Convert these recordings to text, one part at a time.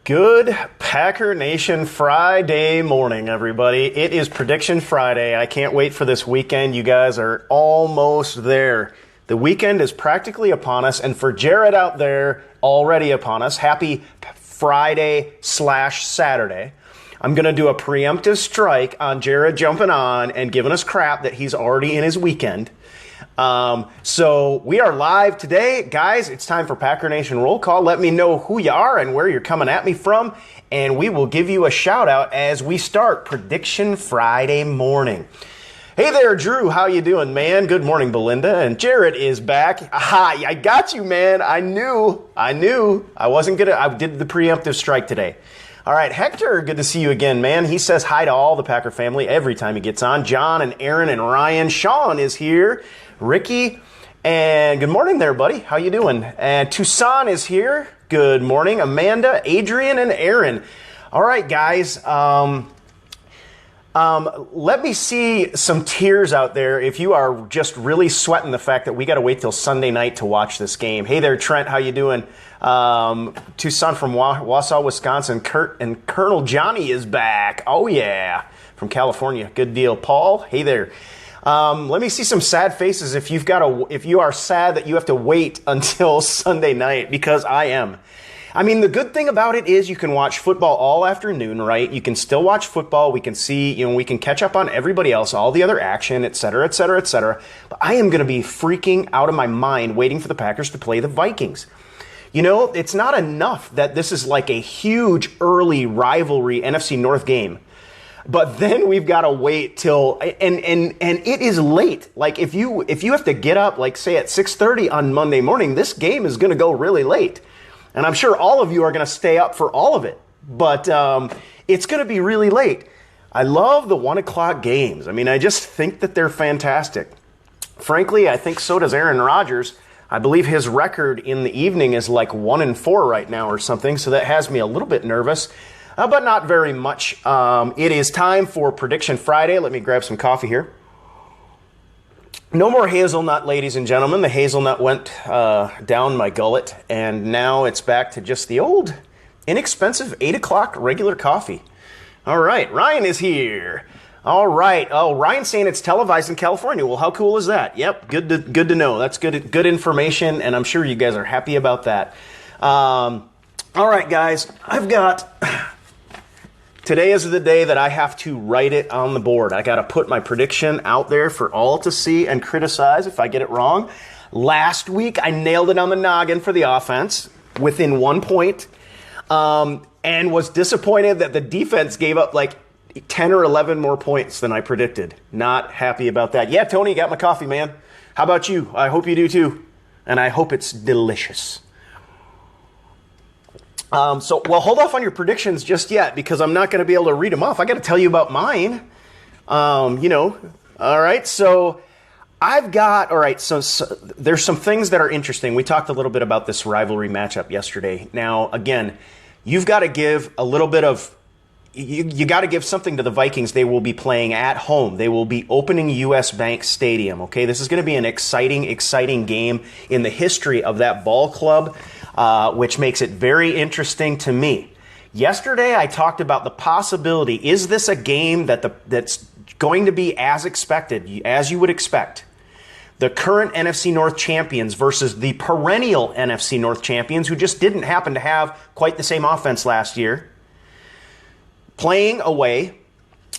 Good Packer Nation Friday morning, everybody. It is Prediction Friday. I can't wait for this weekend. You guys are almost there. The weekend is practically upon us, and for Jared out there, already upon us. Happy Friday/Saturday. I'm going to do a preemptive strike on Jared jumping on and giving us crap that he's already in his weekend. So we are live today. Guys, it's time for Packer Nation Roll Call. Let me know who you are and where you're coming at me from, and we will give you a shout out as we start Prediction Friday morning. Hey there, Drew. How you doing, man? Good morning, Belinda. And Jared is back. Aha, I got you, man. I knew. I did the preemptive strike today. All right, Hector, good to see you again, man. He says hi to all the Packer family every time he gets on. John and Aaron and Ryan. Sean is here. Ricky, and good morning there, buddy. How you doing? And Tucson is here. Good morning. Amanda, Adrian, and Aaron. All right, guys. Let me see some tears out there if you are just really sweating the fact that we got to wait till Sunday night to watch this game. Hey there, Trent. How you doing? Tucson from Wausau, Wisconsin. Kurt and Colonel Johnny is back. Oh, yeah. From California. Good deal. Paul, hey there. Let me see some sad faces if you are sad that you have to wait until Sunday night, because I am. I mean, the good thing about it is you can watch football all afternoon, right? You can still watch football. We can see, we can catch up on everybody else, all the other action, et cetera, et cetera, et cetera. But I am going to be freaking out of my mind waiting for the Packers to play the Vikings. It's not enough that this is like a huge early rivalry NFC North game. But then we've got to wait till, and it is late. Like if you have to get up, like say at 6:30 on Monday morning, this game is going to go really late. And I'm sure all of you are going to stay up for all of it. But it's going to be really late. I love the 1 o'clock games. I mean, I just think that they're fantastic. Frankly, I think so does Aaron Rodgers. I believe his record in the evening is like 1-4 right now or something. So that has me a little bit nervous. But not very much. It is time for Prediction Friday. Let me grab some coffee here. No more hazelnut, ladies and gentlemen. The hazelnut went down my gullet, and now it's back to just the old, inexpensive 8 o'clock regular coffee. All right, Ryan is here. All right. Oh, Ryan's saying it's televised in California. Well, how cool is that? Yep, good to know. That's good information, and I'm sure you guys are happy about that. All right, guys, today is the day that I have to write it on the board. I got to put my prediction out there for all to see and criticize if I get it wrong. Last week, I nailed it on the noggin for the offense within 1 point, and was disappointed that the defense gave up like 10 or 11 more points than I predicted. Not happy about that. Yeah, Tony, got my coffee, man. How about you? I hope you do too, and I hope it's delicious. Hold off on your predictions just yet, because I'm not going to be able to read them off. I got to tell you about mine. All right. So there's some things that are interesting. We talked a little bit about this rivalry matchup yesterday. Now, again, you've got to give a little bit of, you got to give something to the Vikings. They will be playing at home. They will be opening US Bank Stadium. Okay. This is going to be an exciting game in the history of that ball club. Which makes it very interesting to me. Yesterday, I talked about the possibility, is this a game that's going to be as expected, as you would expect? The current NFC North champions versus the perennial NFC North champions, who just didn't happen to have quite the same offense last year. Playing away,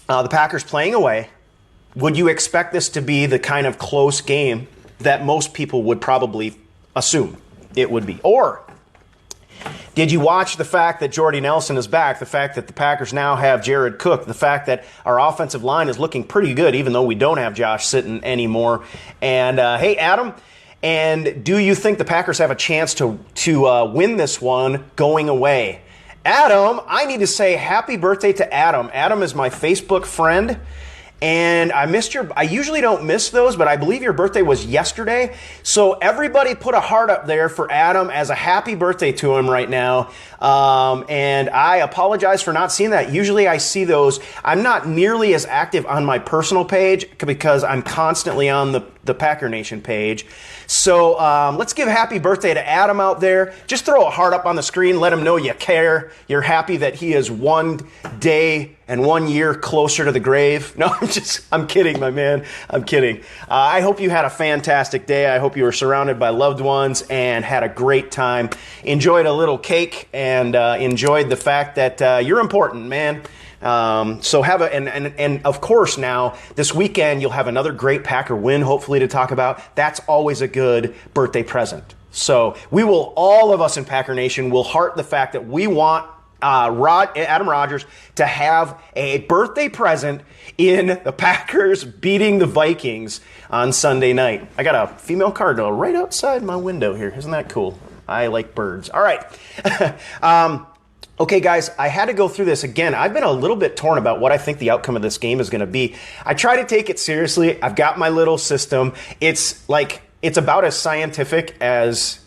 the Packers playing away, would you expect this to be the kind of close game that most people would probably assume it would be? Or did you watch the fact that Jordy Nelson is back, the fact that the Packers now have Jared Cook, the fact that our offensive line is looking pretty good, even though we don't have Josh Sitton anymore? And hey, Adam, and do you think the Packers have a chance to win this one going away? Adam, I need to say happy birthday to Adam. Adam is my Facebook friend. And I usually don't miss those, but I believe your birthday was yesterday. So everybody put a heart up there for Adam as a happy birthday to him right now. And I apologize for not seeing that. Usually I see those. I'm not nearly as active on my personal page because I'm constantly on the the Packer Nation page. So let's give happy birthday to Adam out there. Just throw a heart up on the screen. Let him know you care. You're happy that he is 1 day and 1 year closer to the grave. No, I'm kidding, my man. I'm kidding. I hope you had a fantastic day. I hope you were surrounded by loved ones and had a great time. Enjoyed a little cake and enjoyed the fact that you're important, man. So have and of course now this weekend you'll have another great Packer win hopefully to talk about. That's always a good birthday present. So we will, all of us in Packer Nation will heart the fact that we want Adam Rodgers to have a birthday present in the Packers beating the Vikings on Sunday night. I got a female cardinal right outside my window here. Isn't that cool? I like birds. All right. Okay, guys, I had to go through this again. I've been a little bit torn about what I think the outcome of this game is going to be. I try to take it seriously. I've got my little system. It's about as scientific as,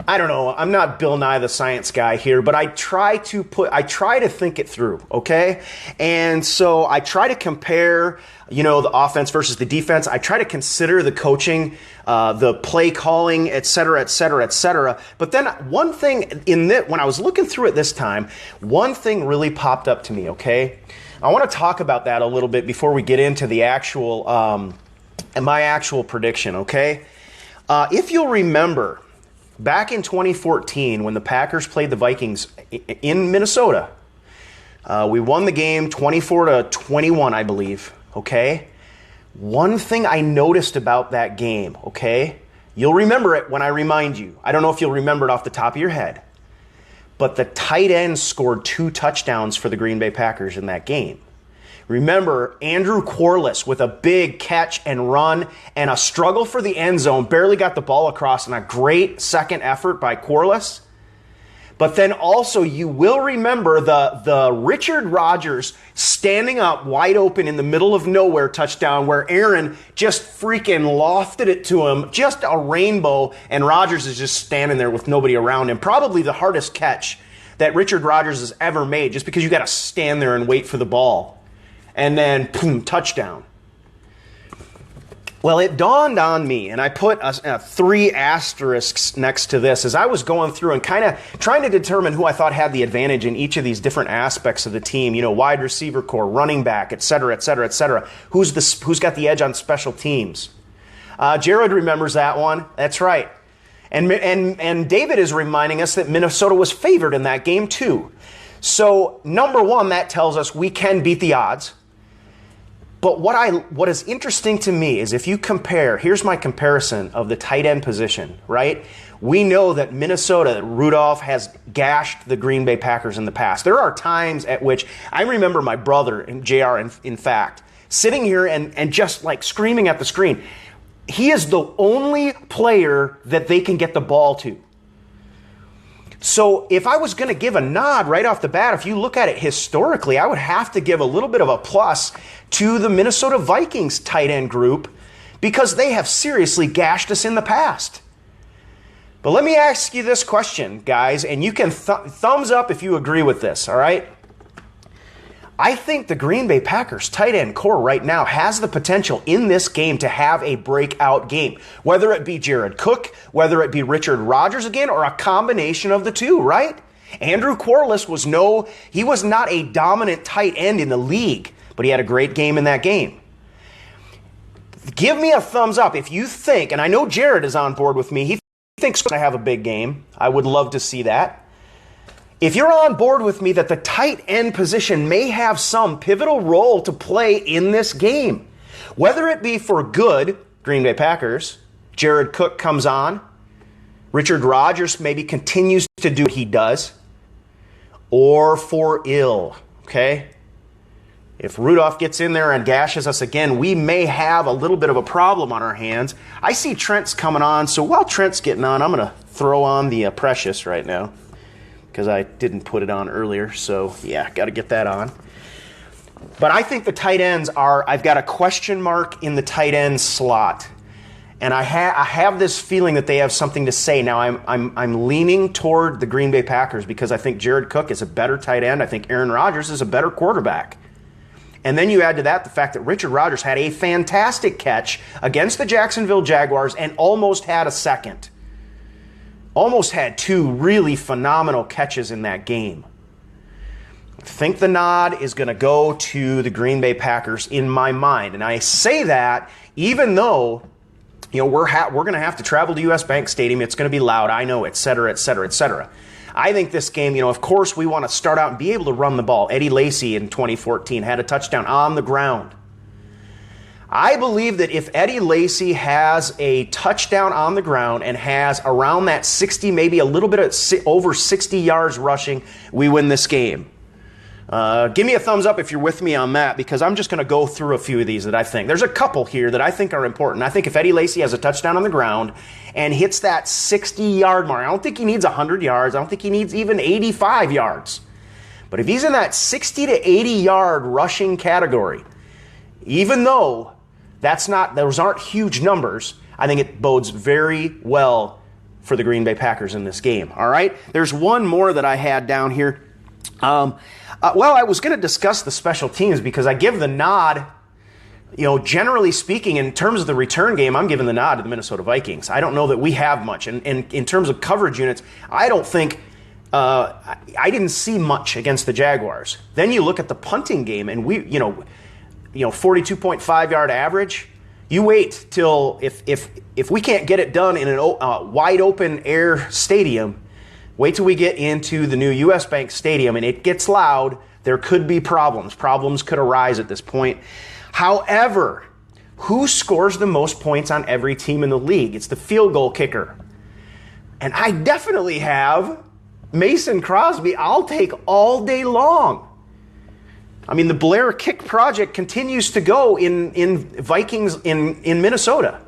I don't know, I'm not Bill Nye the Science Guy here, but I try to think it through, okay? And so I try to compare, the offense versus the defense. I try to consider the coaching, the play calling, et cetera, et cetera, et cetera. But then one thing when I was looking through it this time, one thing really popped up to me, okay? I want to talk about that a little bit before we get into the actual, my actual prediction, okay? If you'll remember, back in 2014, when the Packers played the Vikings in Minnesota, we won the game 24-21, I believe, okay? One thing I noticed about that game, okay? You'll remember it when I remind you. I don't know if you'll remember it off the top of your head, but the tight end scored 2 touchdowns for the Green Bay Packers in that game. Remember, Andrew Quarless with a big catch and run and a struggle for the end zone, barely got the ball across, and a great second effort by Quarless. But then also you will remember the Richard Rodgers standing up wide open in the middle of nowhere touchdown where Aaron just freaking lofted it to him, just a rainbow, and Rodgers is just standing there with nobody around him. Probably the hardest catch that Richard Rodgers has ever made, just because you got to stand there and wait for the ball. And then, boom, touchdown. Well, it dawned on me, and I put 3 asterisks next to this as I was going through and kind of trying to determine who I thought had the advantage in each of these different aspects of the team. Wide receiver core, running back, et cetera, et cetera, et cetera. Who's got the edge on special teams? Jared remembers that one. That's right. And David is reminding us that Minnesota was favored in that game too. So, number one, that tells us we can beat the odds. But what is interesting to me is if you compare, here's my comparison of the tight end position, right? We know that Minnesota, Rudolph has gashed the Green Bay Packers in the past. There are times at which I remember my brother, and JR, in fact, sitting here and just like screaming at the screen. He is the only player that they can get the ball to. So if I was going to give a nod right off the bat, if you look at it historically, I would have to give a little bit of a plus to the Minnesota Vikings tight end group because they have seriously gashed us in the past. But let me ask you this question, guys, and you can thumbs up if you agree with this, all right? I think the Green Bay Packers tight end core right now has the potential in this game to have a breakout game, whether it be Jared Cook, whether it be Richard Rodgers again, or a combination of the two, right? Andrew Quarless was not a dominant tight end in the league, but he had a great game in that game. Give me a thumbs up if you think, and I know Jared is on board with me, he thinks I have a big game. I would love to see that. If you're on board with me that the tight end position may have some pivotal role to play in this game, whether it be for good, Green Bay Packers, Jared Cook comes on, Richard Rodgers maybe continues to do what he does, or for ill, okay? If Rudolph gets in there and gashes us again, we may have a little bit of a problem on our hands. I see Trent's coming on, so while Trent's getting on, I'm going to throw on the Precious right now, because I didn't put it on earlier, so yeah, got to get that on. But I think the tight ends I've got a question mark in the tight end slot, and I have this feeling that they have something to say. Now I'm leaning toward the Green Bay Packers because I think Jared Cook is a better tight end. I think Aaron Rodgers is a better quarterback. And then you add to that the fact that Richard Rodgers had a fantastic catch against the Jacksonville Jaguars and almost had a second. Almost had two really phenomenal catches in that game. I think the nod is going to go to the Green Bay Packers in my mind. And I say that even though, we're going to have to travel to US Bank Stadium. It's going to be loud, I know, et cetera, et cetera, et cetera. I think this game, of course, we want to start out and be able to run the ball. Eddie Lacy in 2014 had a touchdown on the ground. I believe that if Eddie Lacy has a touchdown on the ground and has around that 60, maybe a little bit of over 60 yards rushing, we win this game. Give me a thumbs up if you're with me on that, because I'm just going to go through a few of these that I think. There's a couple here that I think are important. I think if Eddie Lacy has a touchdown on the ground and hits that 60-yard mark, I don't think he needs 100 yards. I don't think he needs even 85 yards. But if he's in that 60 to 80-yard rushing category, even though those aren't huge numbers, I think it bodes very well for the Green Bay Packers in this game. All right? There's one more that I had down here. I was going to discuss the special teams because I give the nod, generally speaking, in terms of the return game, I'm giving the nod to the Minnesota Vikings. I don't know that we have much. And in terms of coverage units, I don't think, I didn't see much against the Jaguars. Then you look at the punting game and 42.5 yard average. You wait till if we can't get it done in a wide open air stadium, wait till we get into the new US Bank Stadium and it gets loud. There could be problems. Problems could arise at this point. However, who scores the most points on every team in the league? It's the field goal kicker. And I definitely have Mason Crosby. I'll take all day long. I mean, the Blair Kick Project continues to go in Vikings in Minnesota.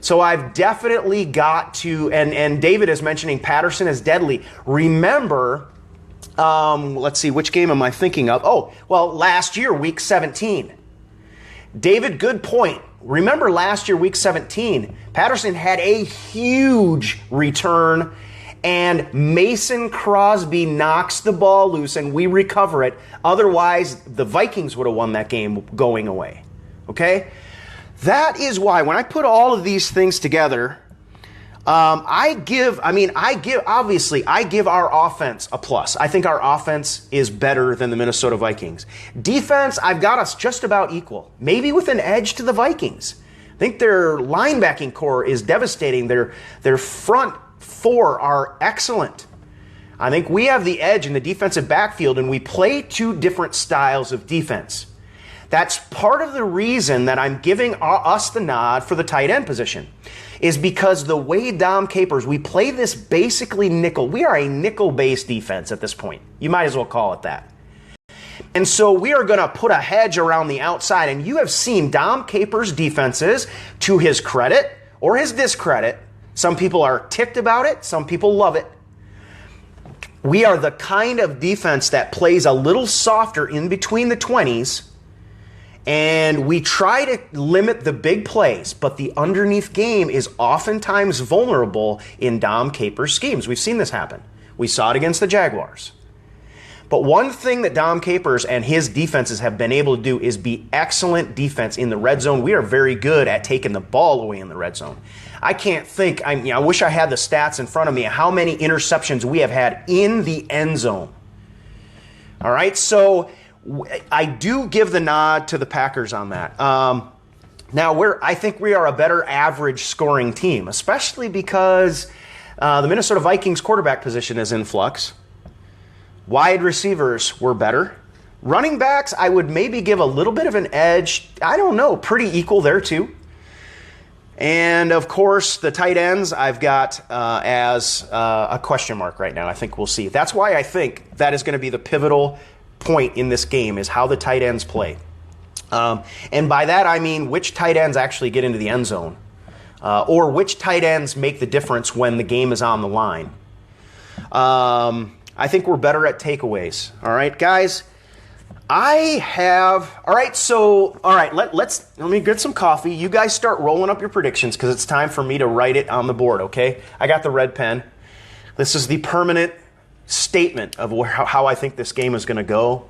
So I've definitely got to, and David is mentioning Patterson is deadly. Remember, let's see, which game am I thinking of? Oh, well, last year, week 17. David, good point. Remember last year, week 17, Patterson had a huge return, and Mason Crosby knocks the ball loose, and we recover it. Otherwise, the Vikings would have won that game going away. Okay? That is why when I put all of these things together, I give our offense a plus. I think our offense is better than the Minnesota Vikings. Defense, I've got us just about equal, maybe with an edge to the Vikings. I think their linebacking core is devastating. Their front four are excellent. I think we have the edge in the defensive backfield, and we play two different styles of defense. That's part of the reason that I'm giving us the nod for the tight end position, is because the way Dom Capers, we play this basically nickel. We are a nickel-based defense at this point. You might as well call it that. And so we are going to put a hedge around the outside, and you have seen Dom Capers' defenses, to his credit or his discredit. Some people are ticked about it. Some people love it. We are the kind of defense that plays a little softer in between the 20s, and we try to limit the big plays, but the underneath game is oftentimes vulnerable in Dom Capers' schemes. We've seen this happen. We saw it against the Jaguars. But one thing that Dom Capers and his defenses have been able to do is be excellent defense in the red zone. We are very good at taking the ball away in the red zone. I can't think, I wish I had the stats in front of me, how many interceptions we have had in the end zone. All right, so I do give the nod to the Packers on that. Now, I think we are a better average scoring team, especially because the Minnesota Vikings quarterback position is in flux. Wide receivers were better. Running backs, I would maybe give a little bit of an edge. I don't know, pretty equal there too. And of course, the tight ends I've got as a question mark right now. I think we'll see. That's why I think that is going to be the pivotal point in this game, is how the tight ends play. And by that, I mean which tight ends actually get into the end zone, or which tight ends make the difference when the game is on the line. I think we're better at takeaways. All right, guys. Let me get some coffee. You guys start rolling up your predictions because it's time for me to write it on the board, okay? I got the red pen. This is the permanent statement of how I think this game is going to go.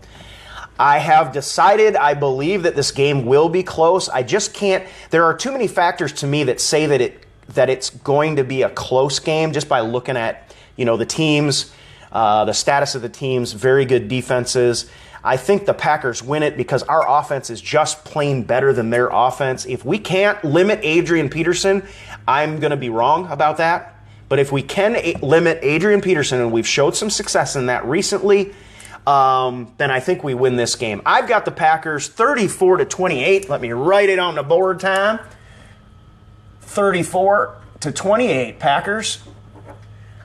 I have decided, I believe that this game will be close. I just can't, there are too many factors to me that say that it's going to be a close game just by looking at, the teams, the status of the teams, very good defenses. I think the Packers win it because our offense is just plain better than their offense. If we can't limit Adrian Peterson, I'm going to be wrong about that. But if we can limit Adrian Peterson, and we've showed some success in that recently, then I think we win this game. I've got the Packers 34-28. Let me write it on the board time. 34-28, Packers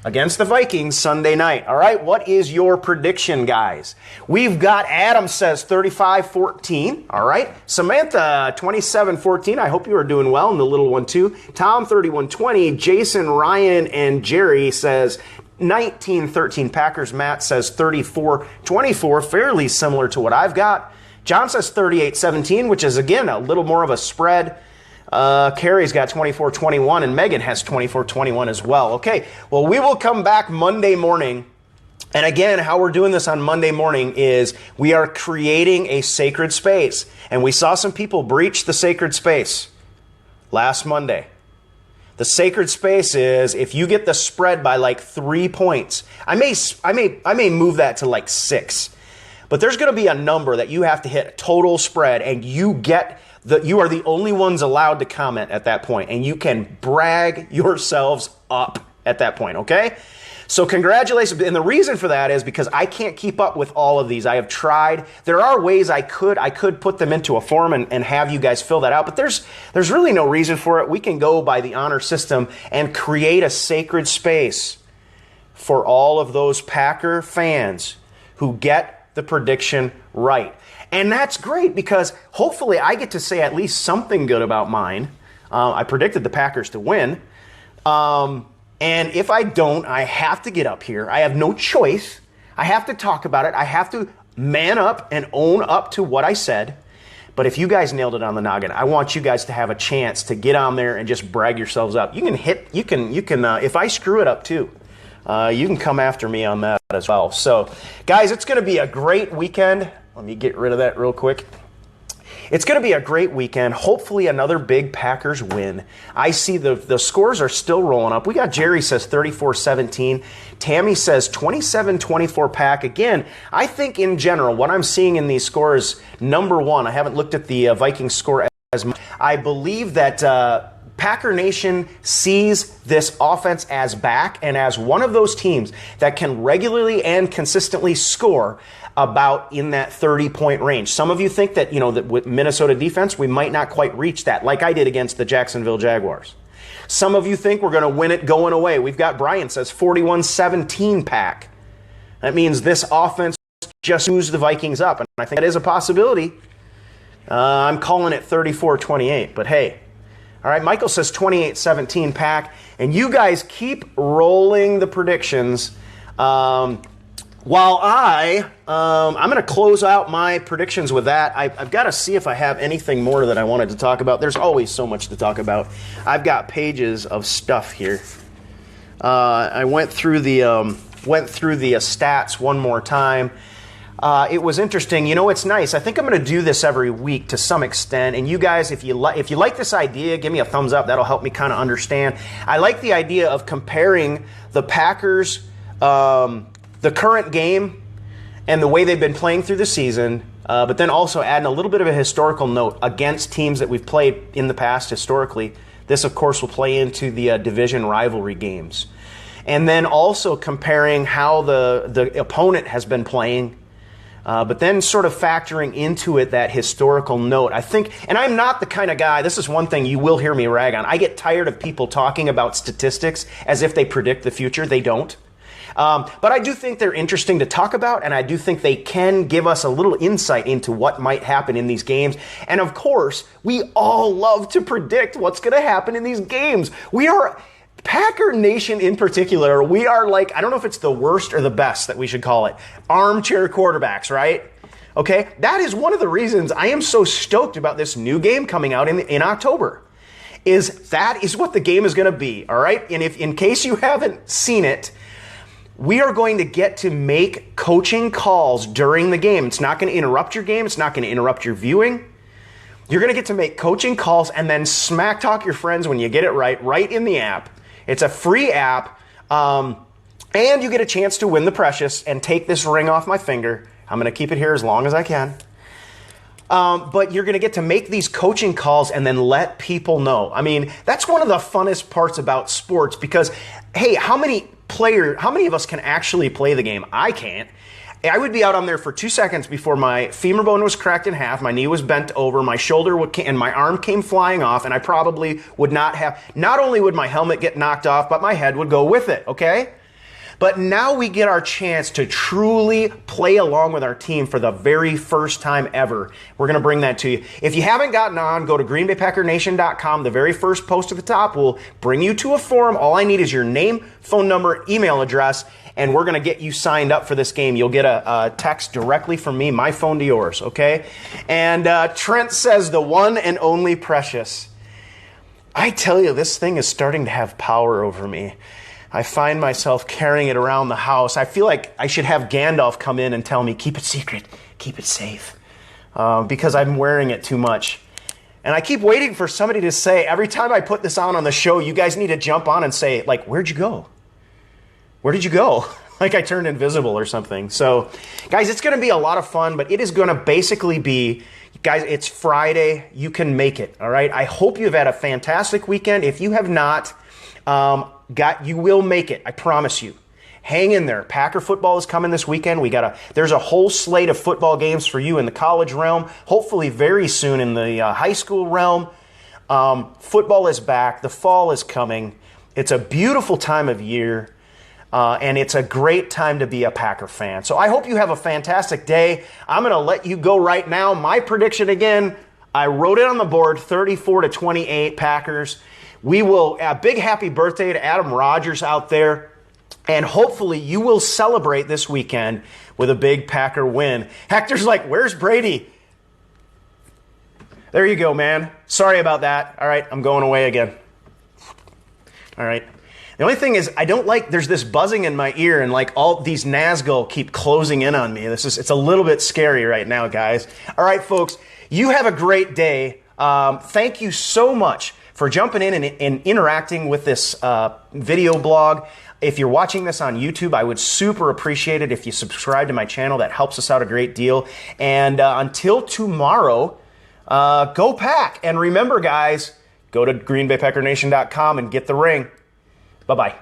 against the Vikings Sunday night. All right, what is your prediction, guys? We've got Adam says 35-14. All right, Samantha 27-14. I hope you are doing well, and the little one too. Tom 31-20. Jason, Ryan, and Jerry says 19-13 Packers. Matt says 34-24, fairly similar to what I've got. John says 38-17, which is, again, a little more of a spread. Carrie's got 24-21, and Megan has 24-21 as well. Okay, well, we will come back Monday morning. And again, how we're doing this on Monday morning is we are creating a sacred space. And we saw some people breach the sacred space last Monday. The sacred space is if you get the spread by like 3 points. I may move that to like 6. But there's going to be a number that you have to hit, total spread, and you are the only ones allowed to comment at that point, and you can brag yourselves up at that point, okay? So congratulations. And the reason for that is because I can't keep up with all of these. I have tried. There are ways I could put them into a form and have you guys fill that out, but there's really no reason for it. We can go by the honor system and create a sacred space for all of those Packer fans who get the prediction right. And that's great because hopefully I get to say at least something good about mine. I predicted the Packers to win. And if I don't, I have to get up here. I have no choice. I have to talk about it. I have to man up and own up to what I said. But if you guys nailed it on the noggin, I want you guys to have a chance to get on there and just brag yourselves up. You can if I screw it up too, you can come after me on that as well. So, guys, it's going to be a great weekend. Let me get rid of that real quick. It's going to be a great weekend. Hopefully another big Packers win. I see the scores are still rolling up. We got Jerry says 34-17. Tammy says 27-24 Pack. Again, I think in general, what I'm seeing in these scores, number one, I haven't looked at the Vikings score as much. I believe that Packer Nation sees this offense as back and as one of those teams that can regularly and consistently score about in that 30-point range. Some of you think that, that with Minnesota defense, we might not quite reach that, like I did against the Jacksonville Jaguars. Some of you think we're going to win it going away. We've got Brian says 41-17 Pack. That means this offense just chews the Vikings up, and I think that is a possibility. I'm calling it 34-28, but hey. All right, Michael says 28-17 Pack, and you guys keep rolling the predictions. While I'm going to close out my predictions with that. I've got to see if I have anything more that I wanted to talk about. There's always so much to talk about. I've got pages of stuff here. I went through the stats one more time. It was interesting. It's nice. I think I'm going to do this every week to some extent. And you guys, if you like this idea, give me a thumbs up. That'll help me kind of understand. I like the idea of comparing the Packers, the current game, and the way they've been playing through the season, but then also adding a little bit of a historical note against teams that we've played in the past historically. This, of course, will play into the division rivalry games. And then also comparing how the opponent has been playing, but then sort of factoring into it that historical note. I think, and I'm not the kind of guy, this is one thing you will hear me rag on. I get tired of people talking about statistics as if they predict the future. They don't. But I do think they're interesting to talk about, and I do think they can give us a little insight into what might happen in these games. And of course, we all love to predict what's going to happen in these games. We are, Packer Nation in particular, we are like, I don't know if it's the worst or the best that we should call it, armchair quarterbacks, right? Okay, that is one of the reasons I am so stoked about this new game coming out in October. That is what the game is going to be, all right? And if in case you haven't seen it, we are going to get to make coaching calls during the game. It's not going to interrupt your game. It's not going to interrupt your viewing. You're going to get to make coaching calls and then smack talk your friends when you get it right in the app. It's a free app, and you get a chance to win the Precious and take this ring off my finger. I'm going to keep it here as long as I can. But you're going to get to make these coaching calls and then let people know. I mean, that's one of the funnest parts about sports because, hey, how many of us can actually play the game? I can't. I would be out on there for 2 seconds before my femur bone was cracked in half, my knee was bent over, my shoulder and my arm came flying off, and I probably would not only would my helmet get knocked off, but my head would go with it, okay? But now we get our chance to truly play along with our team for the very first time ever. We're going to bring that to you. If you haven't gotten on, go to greenbaypackernation.com. The very first post at the top will bring you to a forum. All I need is your name, phone number, email address, and we're going to get you signed up for this game. You'll get a text directly from me, my phone to yours, okay? And Trent says, the one and only Precious. I tell you, this thing is starting to have power over me. I find myself carrying it around the house. I feel like I should have Gandalf come in and tell me, keep it secret, keep it safe, because I'm wearing it too much. And I keep waiting for somebody to say, every time I put this on the show, you guys need to jump on and say, like, where'd you go? Where did you go? Like I turned invisible or something. So, guys, it's going to be a lot of fun, but it is going to basically be, guys, it's Friday. You can make it, all right? I hope you've had a fantastic weekend. If you have not, you will make it. I promise you. Hang in there. Packer football is coming this weekend. There's a whole slate of football games for you in the college realm. Hopefully very soon in the high school realm. Football is back. The fall is coming. It's a beautiful time of year. And it's a great time to be a Packer fan. So I hope you have a fantastic day. I'm going to let you go right now. My prediction again, I wrote it on the board, 34-28 Packers. We will, a big happy birthday to Adam Rodgers out there. And hopefully you will celebrate this weekend with a big Packer win. Hector's like, where's Brady? There you go, man. Sorry about that. All right, I'm going away again. All right. The only thing is, there's this buzzing in my ear and like all these Nazgul keep closing in on me. It's a little bit scary right now, guys. All right, folks, you have a great day. Thank you so much for jumping in and interacting with this video blog. If you're watching this on YouTube, I would super appreciate it if you subscribe to my channel. That helps us out a great deal. And until tomorrow, go Pack. And remember, guys, go to greenbaypackernation.com and get the ring. Bye-bye.